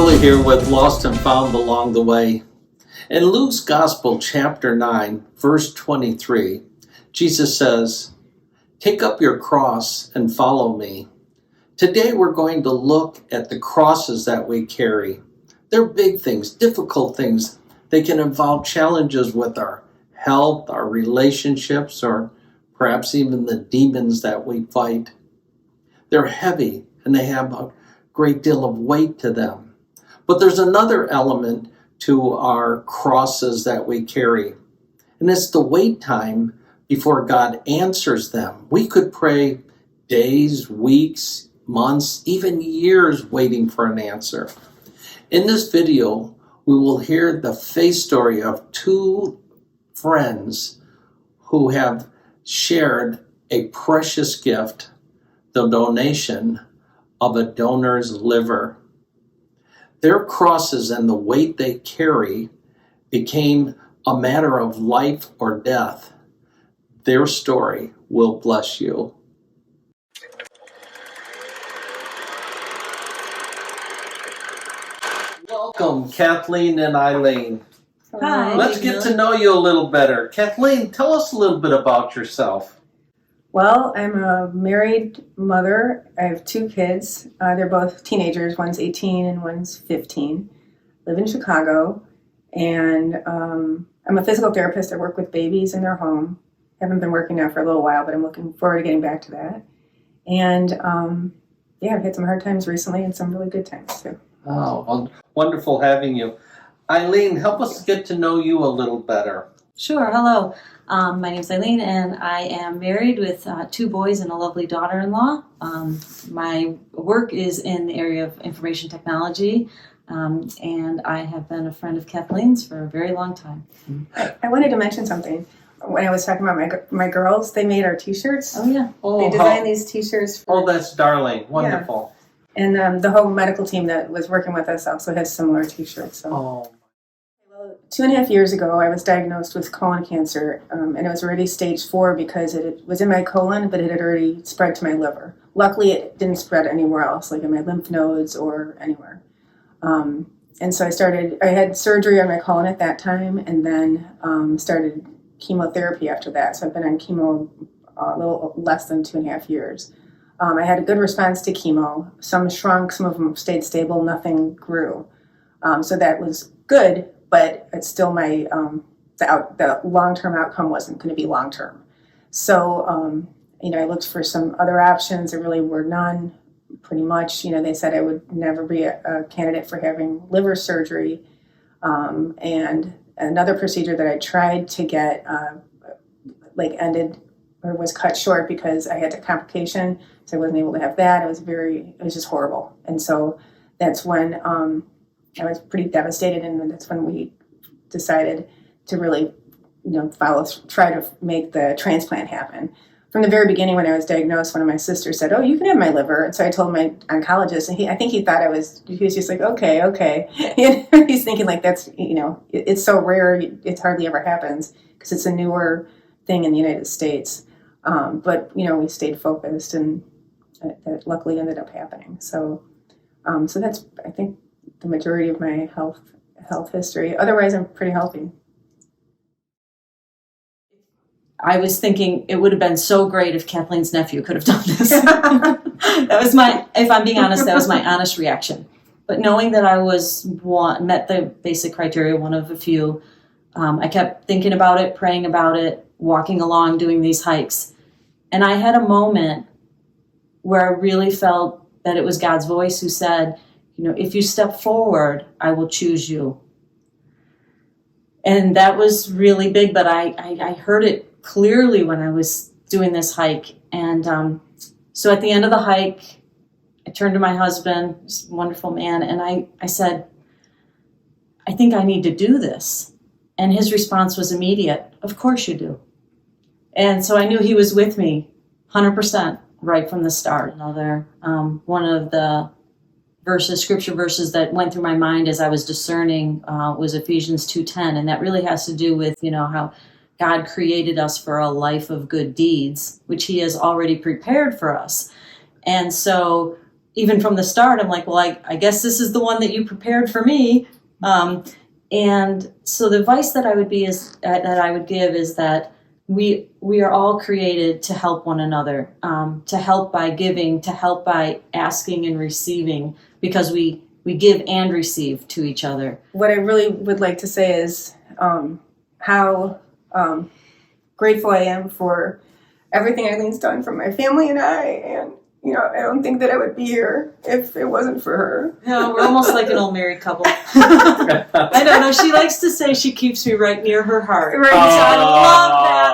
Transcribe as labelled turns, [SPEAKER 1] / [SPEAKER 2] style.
[SPEAKER 1] Willie here with Lost and Found Along the Way. In Luke's Gospel, chapter 9, verse 23, Jesus says, "Take up your cross and follow me." Today we're going to look at the crosses that we carry. They're big things, difficult things. They can involve challenges with our health, our relationships, or perhaps even the demons that we fight. They're heavy and they have a great deal of weight to them. But there's another element to our crosses that we carry, and it's the wait time before God answers them. We could pray days, weeks, months, even years waiting for an answer. In this video, we will hear the faith story of two friends who have shared a precious gift, the donation of a donor's liver. Their crosses and the weight they carry became a matter of life or death. Their story will bless you. Welcome, Kathleen and Eileen.
[SPEAKER 2] Hi.
[SPEAKER 1] Let's get to know you a little better. Kathleen, tell us a little bit about yourself.
[SPEAKER 2] Well, I'm a married mother. I have two kids. They're both teenagers. One's 18 and one's 15. Live in Chicago. And I'm a physical therapist. I work with babies in their home. Haven't been working now for a little while, but I'm looking forward to getting back to that. And I've had some hard times recently and some really good times too.
[SPEAKER 1] Oh, wonderful having you. Eileen, help us get to know you a little better.
[SPEAKER 3] Sure. Hello. My name is Eileen, and I am married with two boys and a lovely daughter-in-law. My work is in the area of information technology, and I have been a friend of Kathleen's for a very long time.
[SPEAKER 2] I wanted to mention something. When I was talking about my girls, they made our T-shirts.
[SPEAKER 3] Oh, yeah.
[SPEAKER 2] They designed these T-shirts.
[SPEAKER 1] That's darling. Wonderful.
[SPEAKER 2] Yeah. And the whole medical team that was working with us also has similar T-shirts. So.
[SPEAKER 1] Oh.
[SPEAKER 2] 2.5 years ago, I was diagnosed with colon cancer, and it was already stage 4 because it was in my colon, but it had already spread to my liver. Luckily, it didn't spread anywhere else, like in my lymph nodes or anywhere. And so I had surgery on my colon at that time, and then started chemotherapy after that. So I've been on chemo a little less than 2.5 years. I had a good response to chemo. Some shrunk, some of them stayed stable, nothing grew. So that was good. But it's still the long-term outcome wasn't going to be long-term. So, I looked for some other options. There really were none, pretty much. They said I would never be a candidate for having liver surgery. And another procedure that I tried to get, ended or was cut short because I had a complication. So I wasn't able to have that. It was just horrible. And so that's when I was pretty devastated, and that's when we decided to really, try to make the transplant happen. From the very beginning, when I was diagnosed, one of my sisters said, "Oh, you can have my liver." And so I told my oncologist, and I think he thought he was just like, okay. He's thinking like that's, it's so rare, it hardly ever happens because it's a newer thing in the United States. But, we stayed focused, and that luckily ended up happening. So that's, I think, the majority of my health history. Otherwise, I'm pretty healthy.
[SPEAKER 3] I was thinking it would have been so great if Kathleen's nephew could have done this. That was if I'm being honest, that was my honest reaction. But knowing that I met the basic criteria, one of a few, I kept thinking about it, praying about it, walking along, doing these hikes. And I had a moment where I really felt that it was God's voice who said, if you step forward, I will choose you. And that was really big, but I heard it clearly when I was doing this hike. And so at the end of the hike, I turned to my husband, this wonderful man, and I said, "I think I need to do this." And his response was immediate, "Of course you do." And so I knew he was with me 100% right from the start. One of the scripture verses that went through my mind as I was discerning was Ephesians 2:10, and that really has to do with how God created us for a life of good deeds, which He has already prepared for us. And so even from the start, I'm like, well, I guess this is the one that you prepared for me. And so the advice that I would give is that we are all created to help one another, to help by giving, to help by asking and receiving, because we give and receive to each other.
[SPEAKER 2] What I really would like to say is how grateful I am for everything Eileen's done for my family and I, and I don't think that I would be here if it wasn't for her.
[SPEAKER 3] No, we're almost like an old married couple. I don't know. She likes to say she keeps me right near her heart.
[SPEAKER 2] Right.
[SPEAKER 3] So I love that.